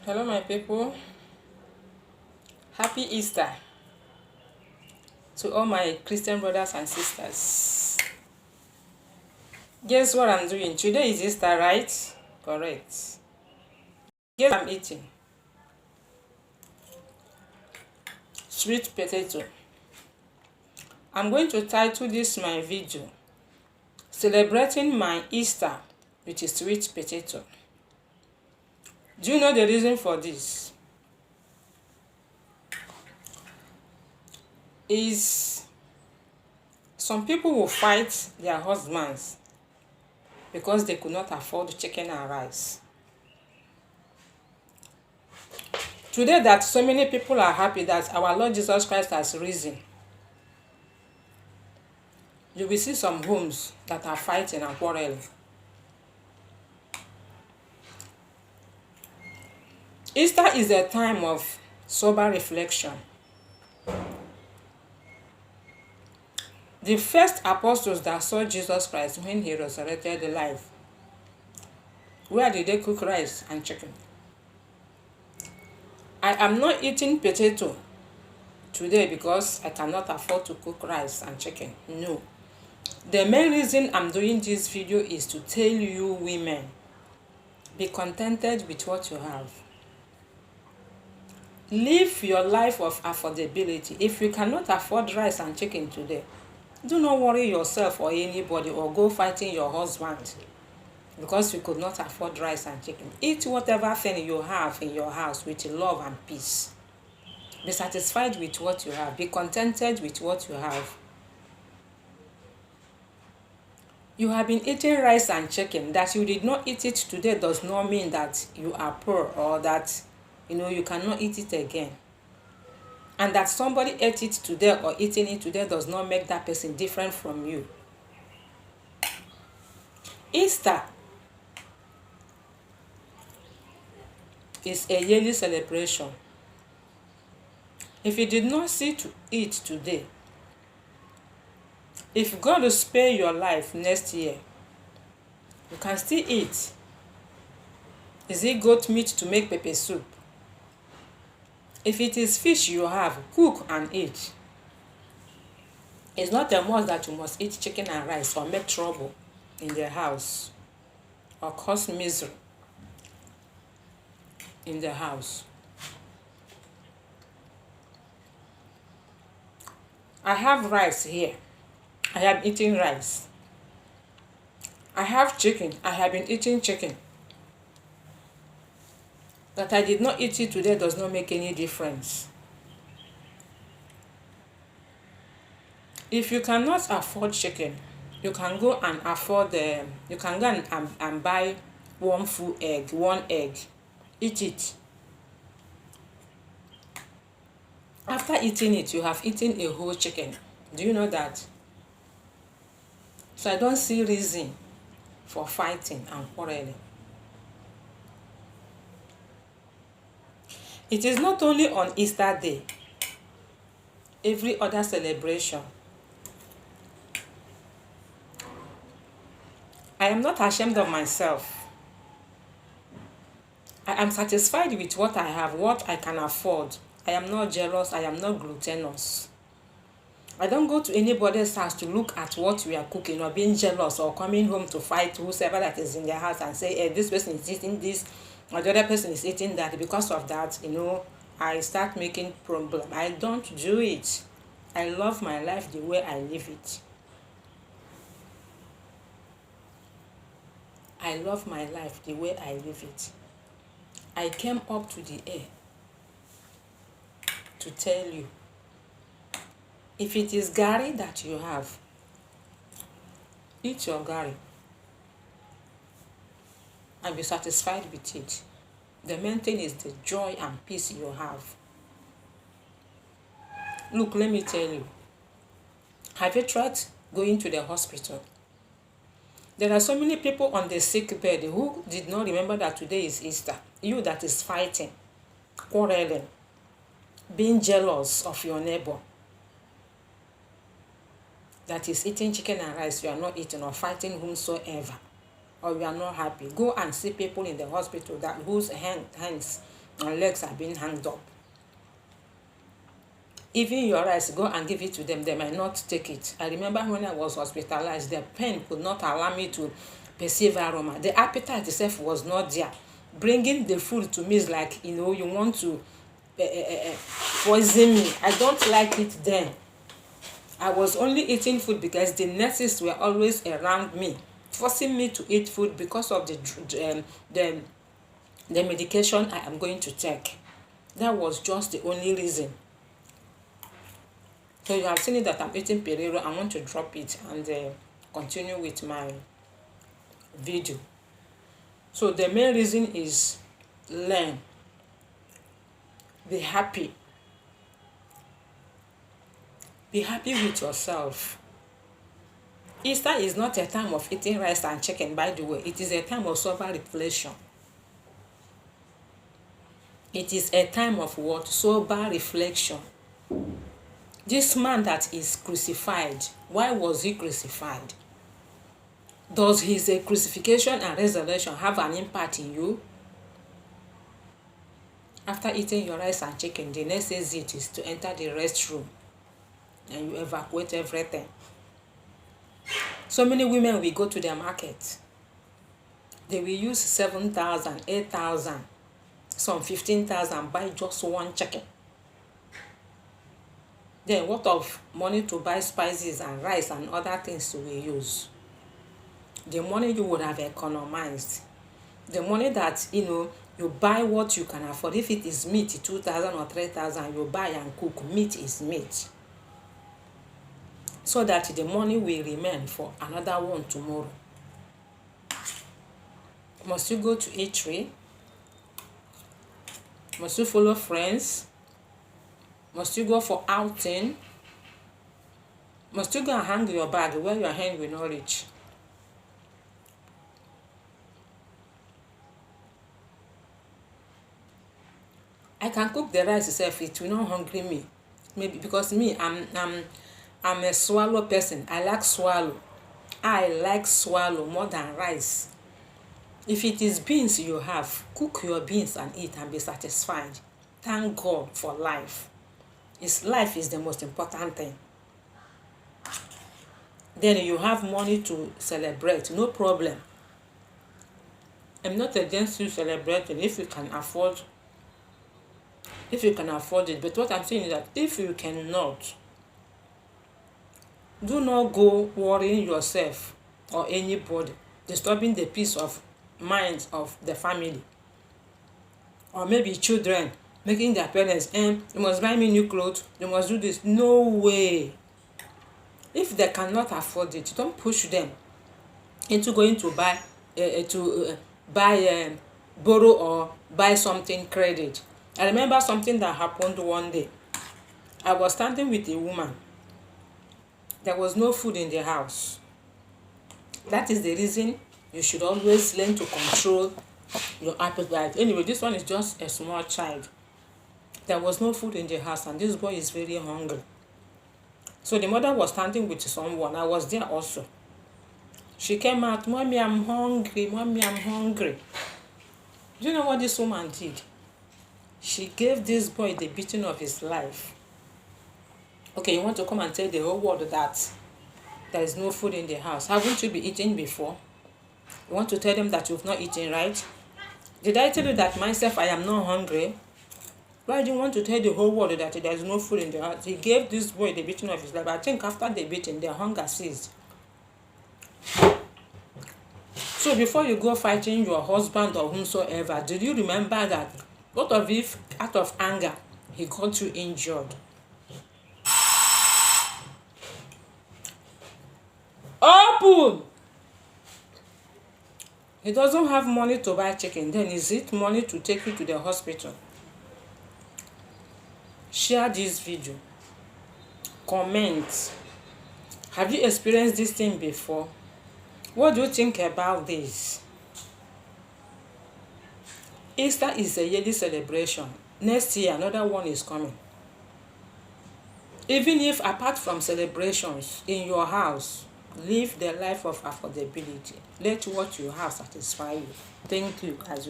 Hello, my people. Happy Easter to all my Christian brothers and sisters. Guess what I'm doing? Today is Easter, right? Correct. Guess what I'm eating? Sweet potato. I'm going to title this my video, Celebrating my Easter with a Sweet Potato. Do you know the reason for this? Is some people will fight their husbands because they could not afford chicken and rice. Today that so many people are happy that our Lord Jesus Christ has risen, you will see some homes that are fighting and quarreling. Easter is a time of sober reflection. The first apostles that saw Jesus Christ when he resurrected alive, where did they cook rice and chicken? I am not eating potato today because I cannot afford to cook rice and chicken. No. The main reason I'm doing this video is to tell you women, be contented with what you have. Live your life of affordability. If you cannot afford rice and chicken today, do not worry yourself or anybody or go fighting your husband because you could not afford rice and chicken. Eat whatever thing you have in your house with love and peace. Be satisfied with what you have. Be contented with what you have. You have been eating rice and chicken. That you did not eat it today does not mean that you are poor or that you cannot eat it again. And that somebody ate it today or eating it today does not make that person different from you. Easter is a yearly celebration. If you did not see to eat today, if God will spare your life next year, you can still eat. Is it goat meat to make pepper soup? If it is fish you have, cook and eat. It's not a must that you must eat chicken and rice or make trouble in the house or cause misery in the house. I have rice here. I am eating rice. I have chicken. I have been eating chicken. That I did not eat it today does not make any difference. If you cannot afford chicken, you can go and afford you can go and buy one egg. Eat it. After eating it, you have eaten a whole chicken. Do you know that? So I don't see reason for fighting and quarreling. It is not only on Easter Day, every other celebration. I am not ashamed of myself. I am satisfied with what I have, what I can afford. I am not jealous, I am not gluttonous. I don't go to anybody's house to look at what we are cooking or being jealous or coming home to fight whoever that is in their house and say, hey, this person is eating this or the other person is eating that. Because of that, I start making problem. I don't do it. I love my life the way I live it. I love my life the way I live it. I came up to the air to tell you, if it is garri that you have, eat your garri and be satisfied with it. The main thing is the joy and peace you have. Look, let me tell you, have you tried going to the hospital? There are so many people on the sick bed who did not remember that today is Easter. You that is fighting, quarreling, being jealous of your neighbor, that is eating chicken and rice, you are not eating, or fighting whomsoever, or you are not happy. Go and see people in the hospital that whose hands and legs are being hanged up. Even your rice, go and give it to them, they might not take it. I remember when I was hospitalized, the pain could not allow me to perceive aroma. The appetite itself was not there. Bringing the food to me is like, you want to poison me. I don't like it then. I was only eating food because the nurses were always around me, forcing me to eat food because of the medication I am going to take. That was just the only reason. So you have seen it that I'm eating Perero. I want to drop it and continue with my video. So the main reason is learn. Be happy. Be happy with yourself. Easter is not a time of eating rice and chicken, by the way. It is a time of sober reflection. It is a time of what? Sober reflection. This man that is crucified, why was he crucified? Does his crucifixion and resurrection have an impact in you? After eating your rice and chicken, the next exit is to enter the restroom and you evacuate everything. So many women will go to their market. They will use 7,000, 8,000, some 15,000, buy just one chicken. Then what of money to buy spices and rice and other things to use? The money you would have economized. The money that, you buy what you can afford. If it is meat, 2,000 or 3,000, you buy and cook. Meat is meat. So that the money will remain for another one tomorrow. Must you go to eatery? Must you follow friends? Must you go for outing? Must you go and hang your bag where your hand will not reach? I can cook the rice itself, it will not hungry me. Maybe because me, I'm a swallow person. I like swallow. I like swallow more than rice. If it is beans you have, cook your beans and eat and be satisfied. Thank God for life. Life is the most important thing. Then you have money to celebrate, no problem. I'm not against you celebrating if you can afford it. But what I'm saying is that if you cannot, do not go worrying yourself or anybody, disturbing the peace of mind of the family. Or maybe children making their parents, you must buy me new clothes, you must do this. No way. If they cannot afford it, don't push them into going to borrow or buy something credit. I remember something that happened one day. I was standing with a woman. There was no food in the house. That is the reason you should always learn to control your appetite. Anyway, this one is just a small child. There was no food in the house and this boy is very hungry. So the mother was standing with someone. I was there also. She came out, "Mommy, I'm hungry. Mommy, I'm hungry." Do you know what this woman did? She gave this boy the beating of his life. Okay, you want to come and tell the whole world that there is no food in the house. Haven't you been eating before? You want to tell them that you've not eaten, right? Did I tell you that myself, I am not hungry? Why do you want to tell the whole world that there is no food in the house? He gave this boy the beating of his life. I think after the beating, the hunger ceased. So before you go fighting your husband or whomsoever, did you remember that what of if out of anger he got you injured? Open! He doesn't have money to buy chicken. Then is it money to take you to the hospital? Share this video. Comment. Have you experienced this thing before? What do you think about this? Easter is a yearly celebration. Next year, another one is coming. Even if apart from celebrations in your house, live the life of affordability. Let what you have satisfy you. Thank you as